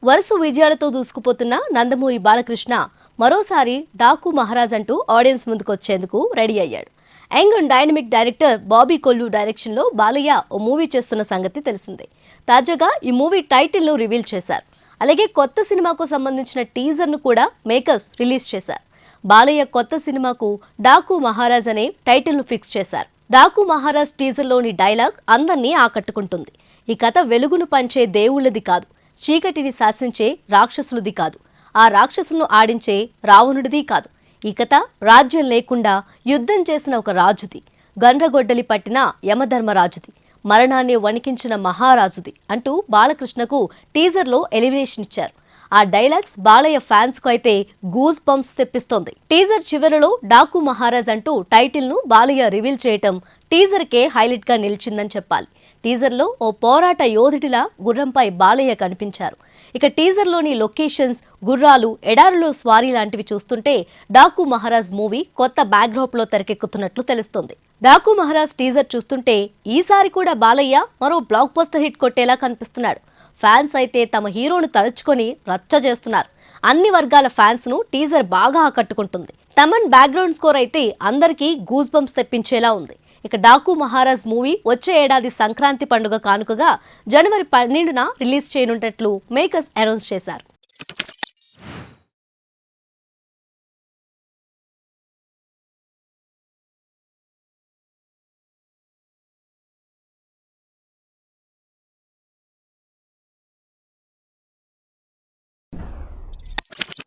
వరుస విజయాలతో దూసుకుపోతున్న నందమూరి బాలకృష్ణ మరోసారి డాకు మహారాజ్ అంటూ ఆడియన్స్ ముందుకు వచ్చేందుకు రెడీ అయ్యాడు. Young and dynamic director Bobby Kollu డైరెక్షన్లో బాలయ్య ఓ మూవీ చేస్తున్న సంగతి తెలిసిందే. తాజాగా ఈ మూవీ టైటిల్ను రివీల్ చేశారు. అలాగే కొత్త సినిమాకు సంబంధించిన టీజర్ను కూడా మేకర్స్ రిలీజ్ చేశారు. బాలయ్య కొత్త సినిమాకు డాకు మహారాజ్ అనే టైటిల్ను ఫిక్స్ చేశారు. డాకు మహారాజ్ టీజర్లోని డైలాగ్ అందరినీ ఆకట్టుకుంటుంది. ఈ కథ వెలుగును పంచే దేవుళ్ళది కాదు, చీకటిని శాసించే రాక్షసులది కాదు, ఆ రాక్షసులను ఆడించే రావణుడిది కాదు. ఈ కథ రాజ్యం లేకుండా యుద్ధం చేసిన ఒక రాజుది, గండ్రగొడ్డలి పట్టిన యమధర్మరాజుది, మరణాన్ని వణికించిన మహారాజుది అంటూ బాలకృష్ణకు టీజర్లో ఎలివేషన్ ఇచ్చారు. ఆ డైలాగ్స్ బాలయ్య ఫ్యాన్స్ కు అయితే గూస్ బంప్స్ తెప్పిస్తోంది. టీజర్ చివరిలో డాకు మహారాజ్ అంటూ టైటిల్ ను బాలయ్య రివీల్ చేయటం టీజర్ కే హైలైట్ గా నిలిచిందని చెప్పాలి. టీజర్లో ఓ పోరాట యోధుడిలా గుర్రంపై బాలయ్య కనిపించారు. ఇక టీజర్లోని లొకేషన్స్, గుర్రాలు, ఎడారులో స్వారీ లాంటివి చూస్తుంటే డాకు మహారాజ్ మూవీ కొత్త బ్యాక్డ్రాప్ లో తెరకెక్కుతున్నట్లు తెలుస్తోంది. డాకు మహారాజ్ టీజర్ చూస్తుంటే ఈసారి కూడా బాలయ్య మరో బ్లాక్ బస్టర్ హిట్ కొట్టేలా కనిపిస్తున్నాడు. ఫ్యాన్స్ అయితే తమ హీరోను తలుచుకొని రచ్చ చేస్తున్నారు. అన్ని వర్గాల ఫ్యాన్స్ ను టీజర్ బాగా ఆకట్టుకుంటుంది. తమన్ బ్యాక్గ్రౌండ్ స్కోర్ అయితే అందరికీ గూస్ బంప్స్ తెప్పించేలా ఉంది. ఇక డాకు మహారాజ్ మూవీ వచ్చే ఏడాది సంక్రాంతి పండుగ కానుకగా జనవరి 12న రిలీజ్ చేయనున్నట్లు మేకర్స్ అనౌన్స్ చేశారు.